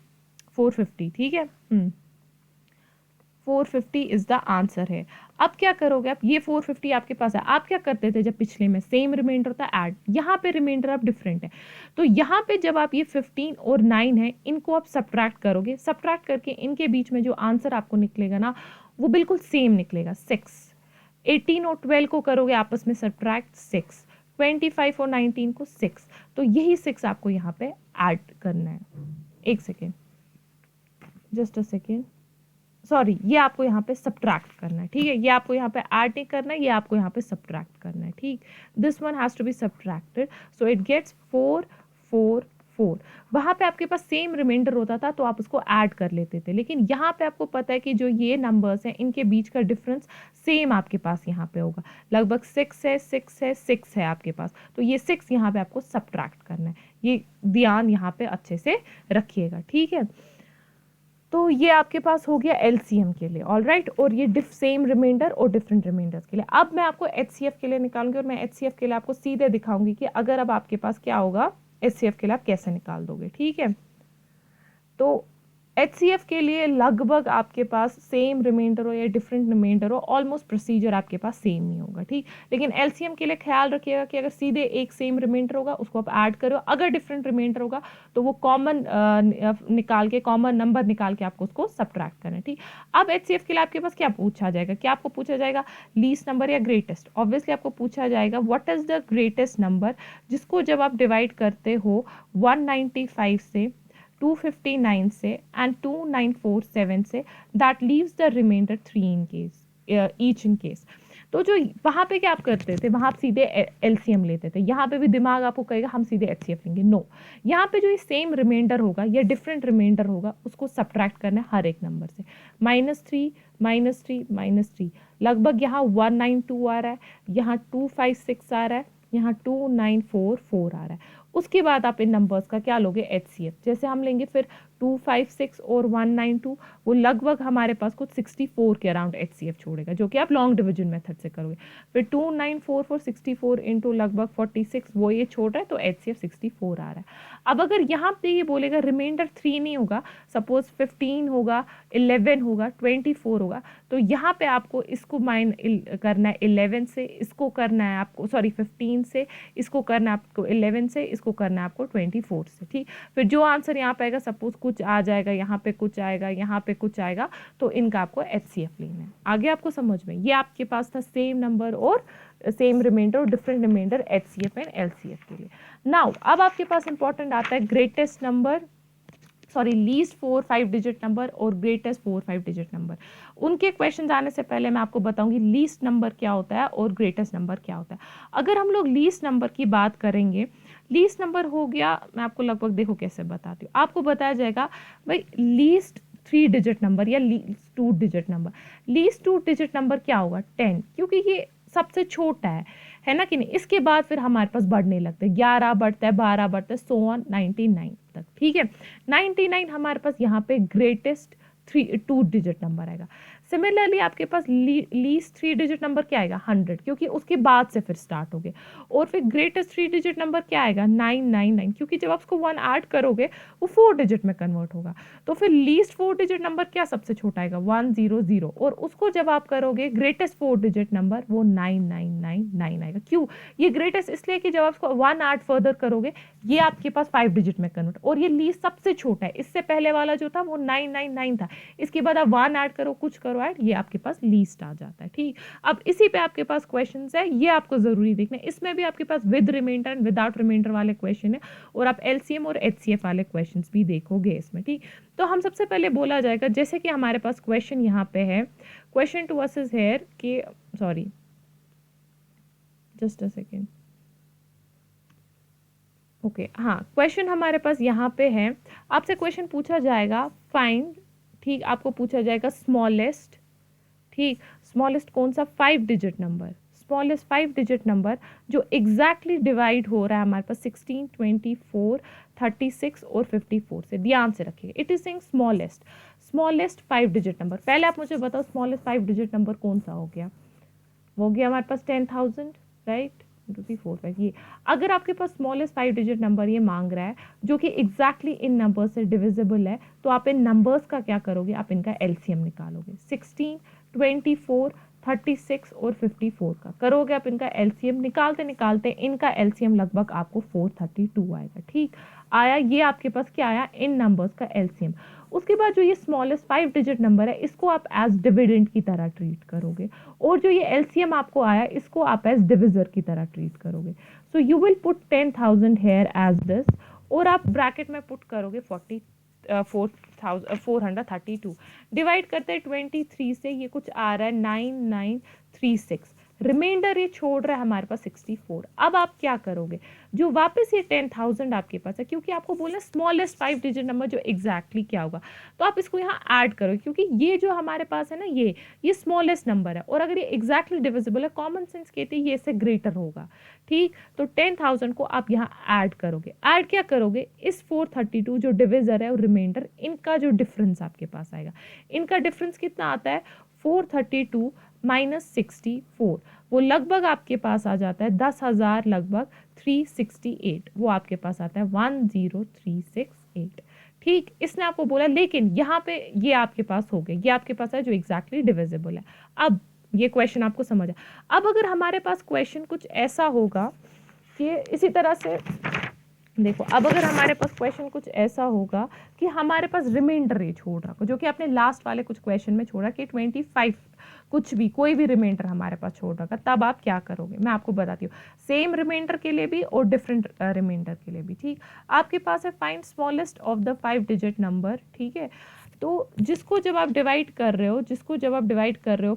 450, ठीक है। 450 इज द आंसर है। अब क्या करोगे आप, ये 450 आपके पास है, आप क्या करते थे जब पिछले में सेम रिमाइंडर था, ऐड, यहाँ पे रिमाइंडर आप डिफरेंट है। तो यहाँ पे जब आप ये 15 और 9 है, इनको आप सब्ट्रैक्ट करोगे, सब्ट्रैक्ट करके इनके बीच में जो आंसर आपको निकलेगा ना, वो बिल्कुल सेम निकलेगा, 6। 18 और 12 को करोगे आपस में सब्ट्रैक्ट, 6। 25 और 19 को 6। तो यही 6 आपको यहाँ पे ऐड करना है। एक second, just a second, sorry, ये आपको यहाँ पे सब्ट्रैक्ट करना है, ठीक है। ये आपको यहाँ पे ऐड नहीं करना है, ये आपको यहाँ पे सब्ट्रैक्ट करना है, ठीक। This one has to be subtracted, so it gets 4 4 4। वहाँ पे आपके पास सेम रिमाइंडर होता था तो आप उसको ऐड कर लेते थे, लेकिन यहाँ पे आपको पता है कि जो ये नंबर्स हैं इनके बीच का डिफरेंस सेम आपके पास यहाँ पे होगा, लगभग 6 है 6 है 6 है आपके पास। तो ये 6 यहाँ पे आपको सब्ट्रैक्ट करना है, ये ध्यान यहाँ पे अच्छे से रखिएगा, ठीक है। तो ये आपके पास हो गया एलसीएम के लिए, ऑल राइट। और ये सेम रिमाइंडर और डिफरेंट रिमाइंडर्स के लिए। अब मैं आपको एचसीएफ के लिए निकालूंगी, और मैं एचसीएफ के लिए आपको सीधे दिखाऊंगी कि अगर अब आपके पास क्या होगा, एचसीएफ के लिए आप कैसे निकाल दोगे, ठीक है। तो HCF के लिए लगभग आपके पास सेम रिमाइंडर हो या डिफरेंट रिमाइंडर हो, ऑलमोस्ट प्रोसीजर आपके पास सेम ही होगा, ठीक। लेकिन LCM के लिए ख्याल रखिएगा कि अगर सीधे एक सेम रिमाइंडर होगा उसको आप ऐड करो, अगर डिफरेंट रिमाइंडर होगा तो वो कॉमन निकाल के, कॉमन नंबर निकाल के आपको उसको सब्ट्रैक्ट करना है, ठीक। अब HCF के लिए आपके पास क्या पूछा जाएगा, क्या आपको पूछा जाएगा लीस्ट नंबर या ग्रेटेस्ट। ऑब्वियसली आपको पूछा जाएगा what is the greatest number, जिसको जब आप डिवाइड करते हो 195 से, 259 से एंड 2947 से, that leaves the remainder 3 in case, each in case. तो जो वहाँ पे क्या आप करते थे, वहाँ आप सीधे LCM लेते थे। यहाँ पे भी दिमाग आपको कहेगा हम सीधे HCF लेंगे, नो। यहाँ पे जो ये सेम रिमाइंडर होगा या डिफरेंट रिमाइंडर होगा उसको सब्ट्रैक्ट करना है हर एक नंबर से। -3 -3 -3, लगभग यहाँ 192 आ रहा है, यहाँ 256 आ रहा है, यहाँ 2944 आ रहा है। उसके बाद आप इन नंबर्स का क्या लोगे, HCF। जैसे हम लेंगे फिर 256 और 192, वो लगभग हमारे पास कुछ 64 के अराउंड HCF छोड़ेगा, जो कि आप लॉन्ग डिवीजन मेथड से करोगे। फिर 2944 64 इंटू लगभग 46, वो ये छोड़ रहा है तो HCF 64 आ रहा है। अब अगर यहाँ पे ये बोलेगा रिमाइंडर 3 नहीं होगा, सपोज 15 होगा, 11 होगा, 24 होगा, तो यहाँ पे आपको इसको करना है 11 से, इसको करना है आपको, सॉरी 15 से, इसको करना है आपको 11 से, इसको करना है आपको 24 से, ठीक। फिर जो आंसर यहाँ पे आएगा, सपोज कुछ आ जाएगा, यहाँ पे कुछ आएगा, यहाँ पे कुछ आएगा, तो इनका आपको HCF लेना है। आगे आपको समझ में, ये आपके पास था सेम नंबर और सेम रिमाइंडर और different remainder, HCF and LCF के लिए। नाउ अब आपके पास इंपॉर्टेंट आता है greatest number, sorry least 4-5 digit number और ग्रेटेस्ट 4-5 डिजिट नंबर। उनके क्वेश्चन आने से पहले मैं आपको बताऊंगी लीस्ट नंबर क्या होता है और ग्रेटेस्ट नंबर क्या होता है। अगर हम लोग लीस्ट नंबर की बात करेंगे, लीस्ट नंबर हो गया, मैं आपको लगभग देखो कैसे बताती हूँ। आपको बताया जाएगा भाई लीस्ट 3 डिजिट नंबर या least 2 digit number. Least 2 digit number क्या होगा, 10, क्योंकि ये सबसे छोटा है ना कि नहीं। इसके बाद फिर हमारे पास बढ़ने लगते हैं, 11 बढ़ता है, 12 बढ़ता है, सो ऑन 99 तक, ठीक है। 99 हमारे पास यहाँ पे ग्रेटेस्ट 2 डिजिट नंबर आएगा। सिमिलरली आपके पास लीस्ट 3 डिजिट नंबर क्या आएगा, 100, क्योंकि उसके बाद से फिर स्टार्ट हो गए। और फिर ग्रेटेस्ट 3 डिजिट नंबर क्या आएगा, 999, क्योंकि जब आप उसको 1 ऐड करोगे वो 4 डिजिट में कन्वर्ट होगा। तो फिर लीस्ट 4 डिजिट नंबर क्या सबसे छोटा आएगा, 100, और उसको जब आप करोगे ग्रेटेस्ट 4 डिजिट नंबर, वो 9999 आएगा। क्यों, ये ग्रेटेस्ट इसलिए कि जब आप उसको 1 ऐड फर्दर करोगे ये आपके पास 5 डिजिट में कन्वर्ट, और ये लीस्ट सबसे छोटा है। इससे पहले वाला जो था वो 999 था, इसके बाद आप 1 ऐड करो, कुछ करो ऐड, ये आपके पास लीस्ट आ जाता है, ठीक। अब इसी पे आपके पास क्वेश्चंस है, ये आपको जरूरी देखना है। इसमें भी आपके पास with reminder and without reminder वाले क्वेश्चन है, और आप LCM और HCF वाले क्वेश्चंस भी देखोगे इसमें, ठीक। तो हम सबसे पहले बोला जाएगा, जैसे कि हमारे पास क्वेश्चन यहाँ पे है, question to us is here कि, sorry just a second, okay, हाँ, क्वेश्चन हमारे पास यहाँ पे है। आपसे क्वेश्चन पूछा जाएगा फाइंड, ठीक, आपको पूछा जाएगा स्मॉलेस्ट, ठीक, स्मॉलेस्ट कौन सा, 5 digit number, smallest 5 digit number जो एग्जैक्टली डिवाइड हो रहा है हमारे पास 16, 24, 36 और 54 से। ध्यान से रखिए, it is saying smallest 5 digit number. पहले आप मुझे बताओ स्मॉलेस्ट 5 डिजिट नंबर कौन सा हो गया, वो गया हमारे पास 10,000, राइट, 2 3 4 5, ये। अगर आपके पास स्मॉलेस्ट 5 डिजिट नंबर ये मांग रहा है जो कि एग्जैक्टली इन नंबर से डिविजिबल है, तो आप इन नंबर्स का क्या करोगे, आप इनका LCM निकालोगे। 16, 24, 36 और 54 का करोगे आप इनका LCM। निकालते निकालते इनका LCM लगभग आपको 432 आएगा, ठीक आया। ये आपके पास क्या आया, इन नंबर्स का LCM। उसके बाद जो ये स्मॉलेस्ट 5 डिजिट नंबर है इसको आप एज डिविडेंड की तरह ट्रीट करोगे, और जो ये LCM आपको आया इसको आप एज डिविजर की तरह ट्रीट करोगे। So you will put 10,000 here as this, और आप ब्रैकेट में पुट करोगे 432 डिवाइड करते हैं 23 से, ये कुछ आ रहा है 9936, रिमाइंडर ये छोड़ रहा है हमारे पास 64। अब आप क्या करोगे, जो वापस ये 10,000 आपके पास है, क्योंकि आपको बोला स्मॉलेस्ट 5 डिजिट नंबर जो एग्जैक्टली क्या होगा, तो आप इसको यहाँ ऐड करो, क्योंकि ये जो हमारे पास है ना, ये स्मॉलेस्ट नंबर है, और अगर ये एग्जैक्टली डिविजिबल है, कॉमन सेंस कहते हैं ये इससे ग्रेटर होगा, ठीक। तो 10,000 को आप यहाँ ऐड करोगे। ऐड क्या करोगे, इस 432 जो डिविजर है और रिमाइंडर, इनका जो डिफरेंस आपके पास आएगा, इनका डिफरेंस कितना आता है, 432 माइनस 64, वो लगभग आपके पास आ जाता है 10,000 लगभग 368, वो आपके पास आता है 10368, ठीक, इसने आपको बोला, लेकिन यहाँ पे ये आपके पास हो गए, ये आपके पास है जो एग्जैक्टली डिविजिबल है। अब ये क्वेश्चन आपको समझ आया। अब अगर हमारे पास क्वेश्चन कुछ ऐसा होगा कि इसी तरह से देखो, अब अगर हमारे पास क्वेश्चन कुछ ऐसा होगा कि हमारे पास रिमाइंडर ये छोड़ रखा, जो कि आपने लास्ट वाले कुछ क्वेश्चन में छोड़ा कि 25 कुछ भी कोई भी रिमाइंडर हमारे पास छोड़ रखा, तब आप क्या करोगे मैं आपको बताती हूँ, सेम रिमाइंडर के लिए भी और डिफरेंट रिमाइंडर के लिए भी। ठीक, आपके पास है find smallest of the 5 digit number. ठीक है, तो जिसको जब आप डिवाइड कर रहे हो,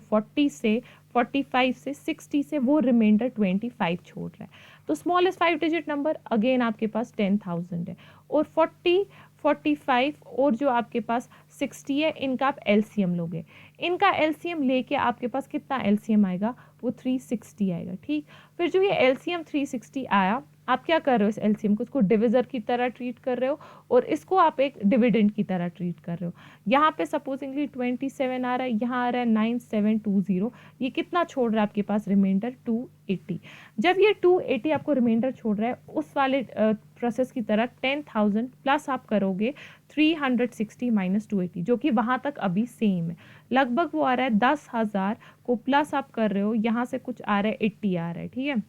40 से, 45 से, 60 से, वो रिमाइंडर 25 छोड़ रहा है। तो स्मॉलेस्ट 5 डिजिट नंबर अगेन आपके पास 10,000 है, और 40, 45 और जो आपके पास 60 है, इनका आप एलसीएम लोगे। इनका एलसीएम लेके आपके पास कितना एलसीएम आएगा, वो 360 आएगा। ठीक, फिर जो ये एलसीएम 360 आया, आप क्या कर रहे हो इस एलसीएम को, उसको डिविजर की तरह ट्रीट कर रहे हो, और इसको आप एक डिविडेंड की तरह ट्रीट कर रहे हो। यहाँ पे सपोजिंगली 27 आ रहा है, यहाँ आ रहा है 9720, ये कितना छोड़ रहा है आपके पास रिमाइंडर, 280। जब ये 280 आपको रिमाइंडर छोड़ रहा है, उस वाले प्रोसेस की तरह 10,000 प्लस आप करोगे 360 माइनस 280, जो कि वहाँ तक अभी सेम है, लगभग वो आ रहा है 10,000 को प्लस आप कर रहे हो, यहाँ से कुछ आ रहा है 80 आ रहा है। ठीक है,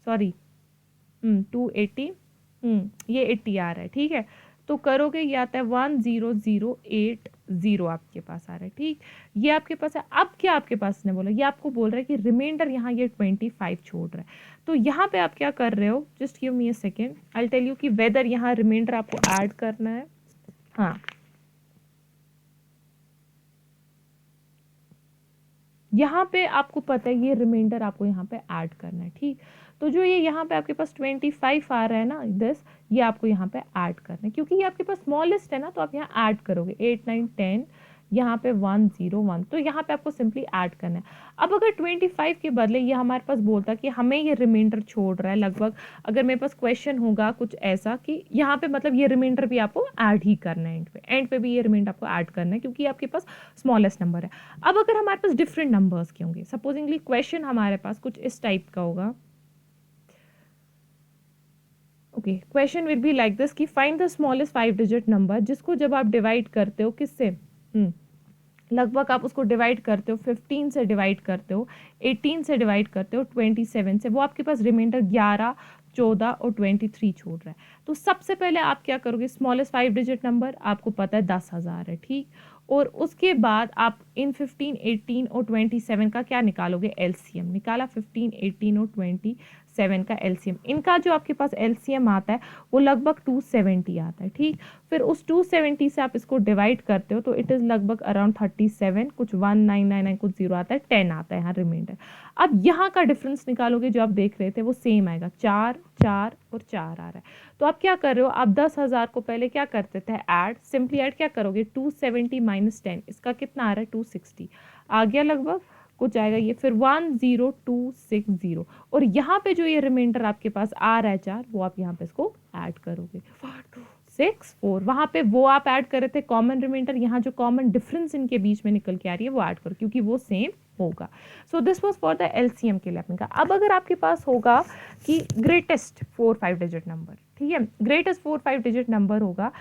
सॉरी 280, ये 80 आ रहा है। ठीक है, तो करोगे, ये आता है 10080 आपके पास आ रहा है। ठीक, ये आपके पास है। अब क्या आपके पास ने बोला, ये आपको बोल रहा है कि रिमाइंडर यहाँ ये 25 छोड़ रहा है। तो यहाँ पे आप क्या कर रहे हो, just give me a second, I tell you कि वेदर यहाँ रिमाइंडर आपको ऐड करना है। हाँ, यहाँ पे आपको पता है ये रिमाइंडर आपको यहाँ पे ऐड करना है। ठीक, तो जो ये यहाँ पे आपके पास 25 आ रहा है ना, ये आपको यहाँ पे ऐड करना है, क्योंकि ये आपके पास स्मॉलेस्ट है ना, तो आप यहाँ ऐड करोगे 8 9 10, यहाँ पे 101, तो यहाँ पे आपको सिंपली ऐड करना है। अब अगर 25 के बदले ये हमारे पास बोलता कि हमें ये रिमाइंडर छोड़ रहा है लगभग, अगर मेरे पास क्वेश्चन होगा कुछ ऐसा कि यहाँ पे मतलब ये रिमाइंडर भी आपको ऐड ही करना है, एंड पे भी ये रिमाइंडर आपको ऐड करना है, क्योंकि आपके पास स्मॉलेस्ट नंबर है। अब अगर हमारे पास डिफरेंट नंबर्स के होंगे, सपोजिंगली क्वेश्चन हमारे पास कुछ इस टाइप का होगा, okay, question will be like this कि find the smallest 5 digit number, जिसको जब आप डिवाइड करते हो किससे, लगभग आप उसको डिवाइड करते हो 15 से, डिवाइड करते हो 18 से, डिवाइड करते हो 27 से, वो आपके पास रिमाइंडर 11, 14 और 23 छोड़ रहा है। तो सबसे पहले आप क्या करोगे, स्मॉलेस्ट 5 डिजिट नंबर आपको पता है 10,000 है। ठीक, और उसके बाद आप इन 15, 18 और 27 का क्या निकालोगे, एलसीएम निकाला, 15, 18 और 27 का एलसीएम, इनका जो आपके पास एलसीएम आता है वो लगभग 270 आता है। ठीक, फिर उस 270 से आप इसको डिवाइड करते हो, तो इट इज़ लगभग अराउंड 37, कुछ 1999 कुछ 0 आता है, 10 आता है यहाँ रिमाइंडर। अब यहाँ का डिफरेंस निकालोगे, जो आप देख रहे थे वो सेम आएगा, 4 4 और 4 आ रहा है। तो आप क्या कर रहे हो, आप 10,000 को पहले क्या करते थे, ऐड, सिंपली ऐड क्या करोगे, 270 माइनस 10, इसका कितना आ रहा है, 260 आ गया लगभग, कुछ आएगा ये, फिर 10260, और यहाँ पे जो ये रिमाइंडर आपके पास आ रहा है 4, वो आप यहाँ पे इसको ऐड करोगे, 4 वहाँ पे वो आप ऐड कर रहे थे कॉमन रिमाइंडर, यहाँ जो कॉमन डिफरेंस इनके बीच में निकल के आ रही है वो ऐड करो, क्योंकि वो सेम होगा। So this was for the LCM के लिए आपने कहा। अब अगर आपके पास होगा कि ग्रेटेस्ट 4-5 डिजिट नंबर, ठीक है, ग्रेटेस्ट 4-5 डिजिट नंबर होगा,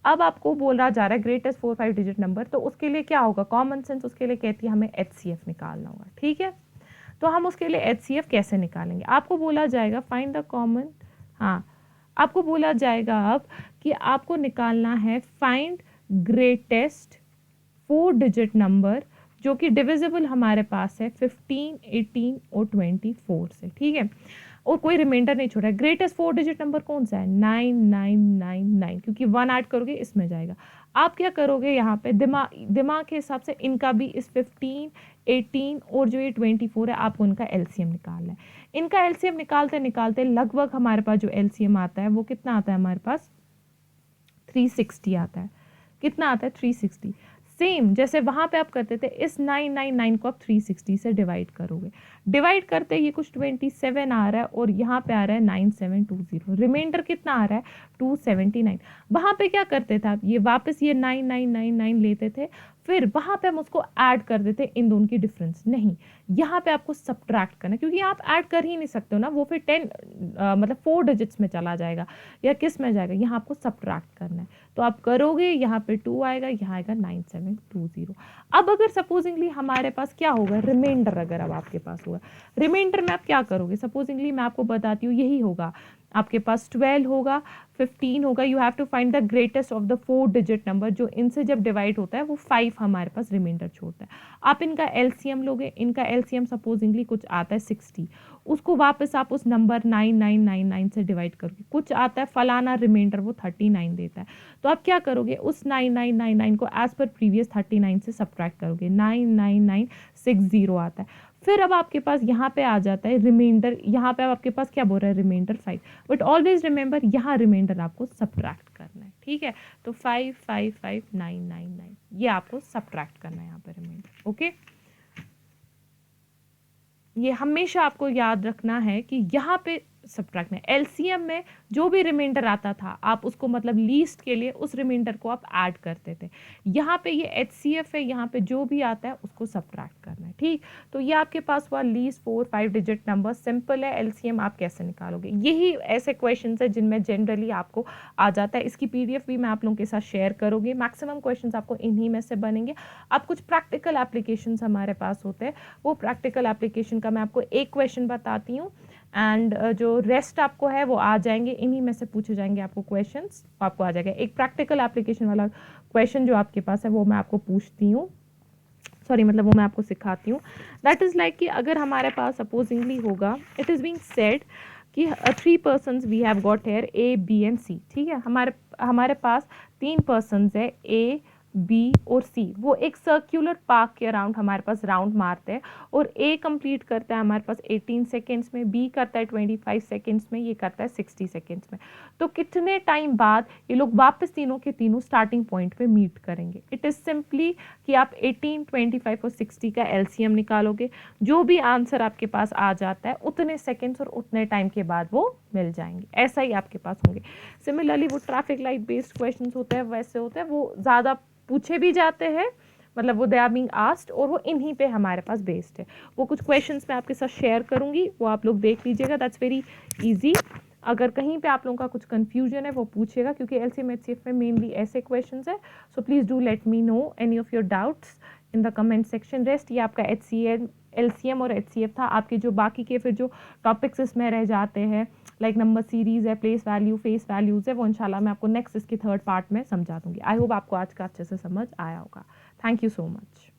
अब आपको बोला जा रहा है ग्रेटेस्ट 4-5 डिजिट नंबर, तो उसके लिए क्या होगा, कॉमन सेंस उसके लिए कहती है हमें एचसीएफ निकालना होगा। ठीक है, तो हम उसके लिए एचसीएफ कैसे निकालेंगे, आपको बोला जाएगा फाइंड द कॉमन, हाँ, आपको बोला जाएगा अब कि आपको निकालना है फाइंड ग्रेटेस्ट 4 डिजिट नंबर, जो कि डिविजिबल हमारे पास है 15, 18 और 24 से। ठीक है, और कोई रिमाइंडर नहीं छोड़ा है। ग्रेटेस्ट 4 डिजिट नंबर कौन सा है, 9999, क्योंकि 1 ऐड करोगे इसमें जाएगा। आप क्या करोगे, यहाँ पे दिमाग के हिसाब से इनका भी, इस 15, 18 और जो ये 24 है, आपको इनका एलसीएम निकालना है। इनका एलसीएम निकालते निकालते लगभग हमारे पास जो एलसीएम आता है वो कितना आता है, हमारे पास 360 आता है। कितना आता है, 360। सेम जैसे वहाँ पे आप करते थे, इस 999 को आप 360 से डिवाइड करोगे, डिवाइड करते ये कुछ 27 आ रहा है, और यहाँ पे आ रहा है 9720, रिमाइंडर कितना आ रहा है, 279। वहाँ पे क्या करते थे आप, ये वापस ये 9999 लेते थे, फिर वहाँ पे हम उसको ऐड कर देते हैं इन दोनों की डिफरेंस। नहीं, यहाँ पे आपको सब्ट्रैक्ट करना है, क्योंकि आप ऐड कर ही नहीं सकते हो ना, वो फिर 10 मतलब 4 डिजिट्स में चला जाएगा या किस में जाएगा, यहाँ आपको सब्ट्रैक्ट करना है। तो आप करोगे, यहाँ पे 2 आएगा, यहाँ आएगा 9720। अब अगर सपोजिंगली हमारे पास क्या होगा, रिमाइंडर अगर अब आपके पास होगा, रिमाइंडर में आप क्या करोगे, सपोजिंगली मैं आपको बताती हूँ, यही होगा आपके पास 12 होगा, 15 होगा, you have to find the greatest of the 4 digit number, जो इनसे जब डिवाइड होता है वो 5 हमारे पास रिमाइंडर छोड़ता है। आप इनका एलसीएम लोगे, इनका एलसीएम सपोजिंगली कुछ आता है 60, उसको वापस आप उस नंबर 9999 से डिवाइड करोगे, कुछ आता है फलाना रिमाइंडर वो 39 देता है, तो आप क्या करोगे, उस 9999 को एज पर प्रीवियस 39 से सब्ट्रैक्ट करोगे, 99960 आता है। फिर अब आपके पास यहाँ पे आ जाता है रिमाइंडर, यहाँ पे अब आपके पास क्या बोल रहा है, रिमाइंडर 5, बट ऑलवेज रिमेंबर यहाँ रिमाइंडर आपको सब्ट्रैक्ट करना है, ठीक है। तो 555999 ये आपको सब्ट्रैक्ट करना है यहाँ पे रिमाइंडर, ओके। ये हमेशा आपको याद रखना है कि यहाँ पे सब्ट्रैक्ट में एलसीएम में जो भी रिमाइंडर आता था आप उसको मतलब लीस्ट के लिए उस रिमाइंडर को आप ऐड करते थे। यहाँ पे ये एचसीएफ है, यहाँ पे जो भी आता है उसको सब्ट्रैक्ट करना है, ठीक। तो ये आपके पास हुआ लीस्ट 4-5 डिजिट नंबर, सिंपल है। एलसीएम आप कैसे निकालोगे, यही ऐसे क्वेश्चन है जिनमें जनरली आपको आ जाता है। इसकी पीडीएफ भी मैं आप लोगों के साथ शेयर करूँगी। मैक्सिमम क्वेश्चन आपको इन्हीं में से बनेंगे। अब कुछ प्रैक्टिकल एप्लीकेशन हमारे पास होते हैं, वो प्रैक्टिकल एप्लीकेशन का मैं आपको एक क्वेश्चन बताती हूँ एंड जो रेस्ट आपको है वो आ जाएंगे, इन्हीं में से पूछे जाएंगे आपको क्वेश्चंस, आपको आ जाएगा। एक प्रैक्टिकल एप्लीकेशन वाला क्वेश्चन जो आपके पास है वो मैं आपको पूछती हूँ, सॉरी मतलब वो मैं आपको सिखाती हूँ। दैट इज़ लाइक कि अगर हमारे पास सपोजिंगली होगा, इट इज़ बीइंग सेड कि 3 persons we have got here A B and C, ठीक है। हमारे पास 3 पर्सन्स है, ए बी और सी, वो एक सर्क्यूलर पार्क के अराउंड हमारे पास राउंड मारते हैं और ए कंप्लीट करता है हमारे पास 18 सेकेंड्स में, बी करता है 25 सेकेंड्स में, ये करता है 60 सेकेंड्स में। तो कितने टाइम बाद ये लोग वापस तीनों के तीनों स्टार्टिंग पॉइंट पे मीट करेंगे। इट इज़ सिंपली कि आप 18, 25 और 60 का एलसीएम निकालोगे, जो भी आंसर आपके पास आ जाता है उतने सेकेंड्स और उतने टाइम के बाद वो मिल जाएंगे, ऐसा ही आपके पास होंगे। सिमिलरली वो ट्रैफिक लाइट बेस्ड क्वेश्चन होते हैं, वैसे होते हैं, वो ज़्यादा पूछे भी जाते हैं, मतलब वो दे आर बीइंग आस्क्ड, और वो इन्हीं पे हमारे पास बेस्ड है। वो कुछ क्वेश्चंस मैं आपके साथ शेयर करूंगी, वो आप लोग देख लीजिएगा, दैट्स वेरी इजी। अगर कहीं पे आप लोगों का कुछ कंफ्यूजन है वो पूछिएगा, क्योंकि एलसीएम एचसीएफ में मेनली ऐसे क्वेश्चंस है। So please do let me know any of your doubts in the comment section. Rest ये आपका एलसीएम और एचसीएफ था। आपके जो बाकी के फिर जो टॉपिक्स इसमें रह जाते हैं, लाइक नंबर सीरीज है, प्लेस वैल्यू, फेस वैल्यूज है, वो इंशाल्लाह मैं आपको नेक्स्ट इसके 3rd पार्ट में समझा दूंगी। आई होप आपको आज का अच्छे से समझ आया होगा। Thank you so much.